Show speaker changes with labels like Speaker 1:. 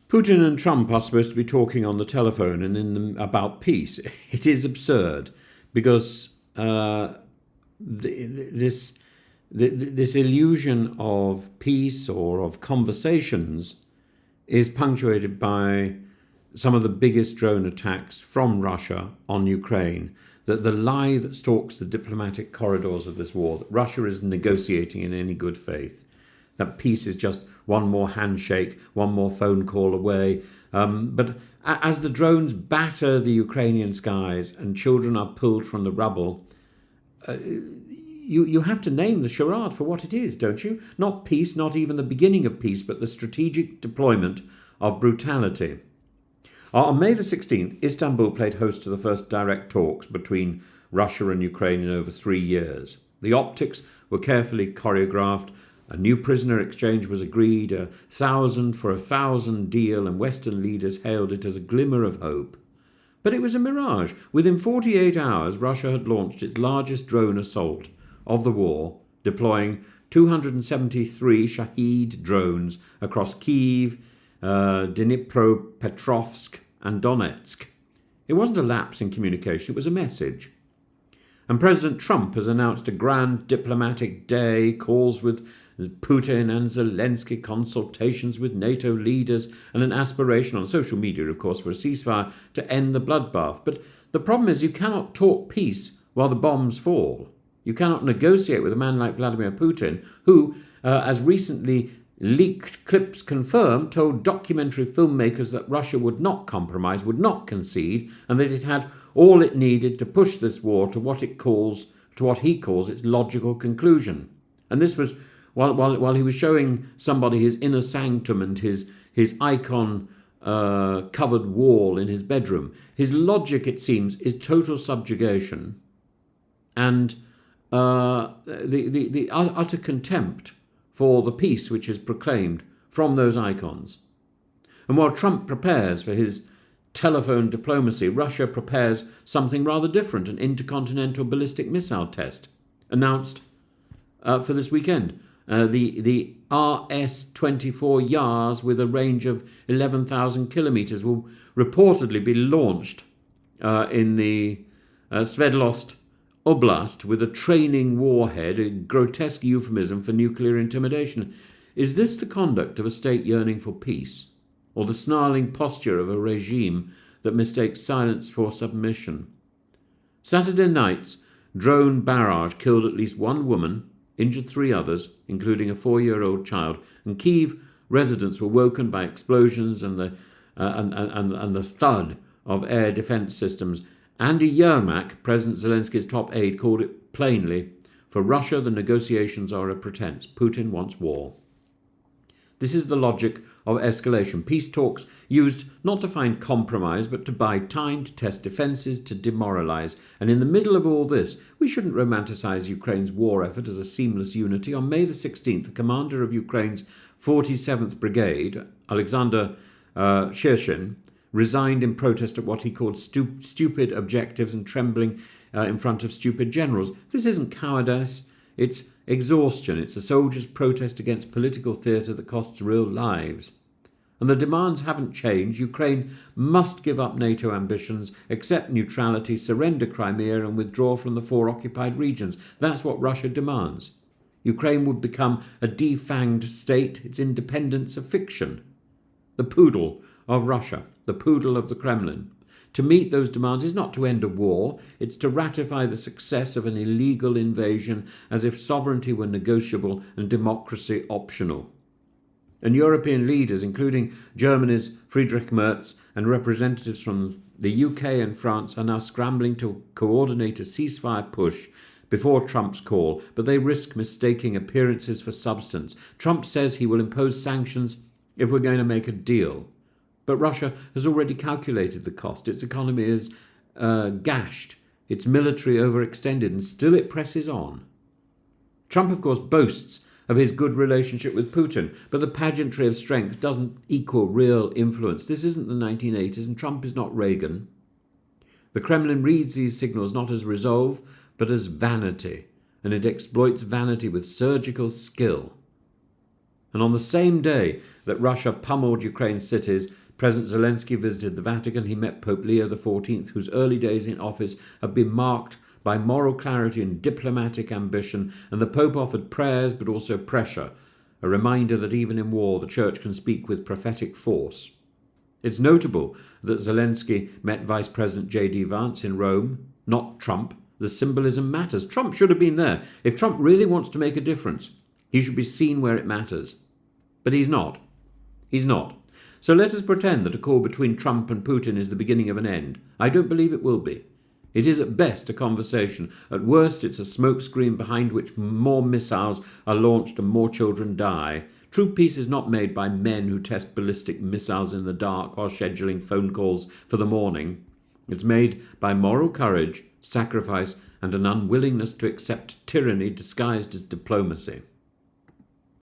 Speaker 1: Putin and Trump are supposed to be talking on the telephone and about peace. It is absurd because this illusion of peace or of conversations is punctuated by some of the biggest drone attacks from Russia on Ukraine. That the lie that stalks the diplomatic corridors of this war, that Russia is negotiating in any good faith, that peace is just one more handshake, one more phone call away. But as the drones batter the Ukrainian skies and children are pulled from the rubble, you have to name the charade for what it is, don't you? Not peace, not even the beginning of peace, but the strategic deployment of brutality. On May the 16th, Istanbul played host to the first direct talks between Russia and Ukraine in over 3 years. The optics were carefully choreographed. A new prisoner exchange was agreed, 1,000 for 1,000 deal, and Western leaders hailed it as a glimmer of hope. But it was a mirage. Within 48 hours, Russia had launched its largest drone assault of the war, deploying 273 Shahed drones across Kyiv, Dnipropetrovsk and Donetsk. It wasn't a lapse in communication, it was a message. And President Trump has announced a grand diplomatic day, calls with Putin and Zelensky, consultations with NATO leaders, and an aspiration on social media, of course, for a ceasefire to end the bloodbath. But the problem is you cannot talk peace while the bombs fall. You cannot negotiate with a man like Vladimir Putin, who, as recently leaked clips confirm, told documentary filmmakers that Russia would not compromise, would not concede, and that it had all it needed to push this war to what he calls its logical conclusion. And this was while he was showing somebody his inner sanctum and his icon covered wall in his bedroom. His logic, it seems, is total subjugation and the utter contempt for the peace which is proclaimed from those icons. And while Trump prepares for his telephone diplomacy, Russia prepares something rather different, an intercontinental ballistic missile test announced for this weekend. The RS-24 Yars, with a range of 11,000 kilometers, will reportedly be launched in the Sverdlovsk Oblast with a training warhead, a grotesque euphemism for nuclear intimidation. Is this the conduct of a state yearning for peace, or the snarling posture of a regime that mistakes silence for submission? Saturday night's drone barrage killed at least one woman, injured 3 others, including a 4-year-old child, and Kyiv residents were woken by explosions and the thud of air defense systems. Andy Yermak, President Zelensky's top aide, called it plainly, for Russia the negotiations are a pretense. Putin wants war. This is the logic of escalation. Peace talks used not to find compromise, but to buy time, to test defences, to demoralise. And in the middle of all this, we shouldn't romanticise Ukraine's war effort as a seamless unity. On May the 16th, the commander of Ukraine's 47th Brigade, Alexander Shershin, resigned in protest at what he called stupid objectives and trembling in front of stupid generals. This isn't cowardice, it's exhaustion. It's a soldier's protest against political theatre that costs real lives. And the demands haven't changed. Ukraine must give up NATO ambitions, accept neutrality, surrender Crimea and withdraw from the 4 occupied regions. That's what Russia demands. Ukraine would become a defanged state, its independence a fiction. The poodle of Russia, the poodle of the Kremlin. To meet those demands is not to end a war, it's to ratify the success of an illegal invasion as if sovereignty were negotiable and democracy optional. And European leaders, including Germany's Friedrich Merz and representatives from the UK and France, are now scrambling to coordinate a ceasefire push before Trump's call, but they risk mistaking appearances for substance. Trump says he will impose sanctions if we're going to make a deal. But Russia has already calculated the cost. Its economy is gashed, its military overextended, and still it presses on. Trump, of course, boasts of his good relationship with Putin, but the pageantry of strength doesn't equal real influence. This isn't the 1980s, and Trump is not Reagan. The Kremlin reads these signals not as resolve, but as vanity, and it exploits vanity with surgical skill. And on the same day that Russia pummeled Ukraine's cities, President Zelensky visited the Vatican. He met Pope Leo XIV, whose early days in office have been marked by moral clarity and diplomatic ambition, and the Pope offered prayers but also pressure, a reminder that even in war the Church can speak with prophetic force. It's notable that Zelensky met Vice President J.D. Vance in Rome, not Trump. The symbolism matters. Trump should have been there. If Trump really wants to make a difference, he should be seen where it matters. But he's not. He's not. So let us pretend that a call between Trump and Putin is the beginning of an end. I don't believe it will be. It is at best a conversation. At worst, it's a smokescreen behind which more missiles are launched and more children die. True peace is not made by men who test ballistic missiles in the dark while scheduling phone calls for the morning. It's made by moral courage, sacrifice, and an unwillingness to accept tyranny disguised as diplomacy.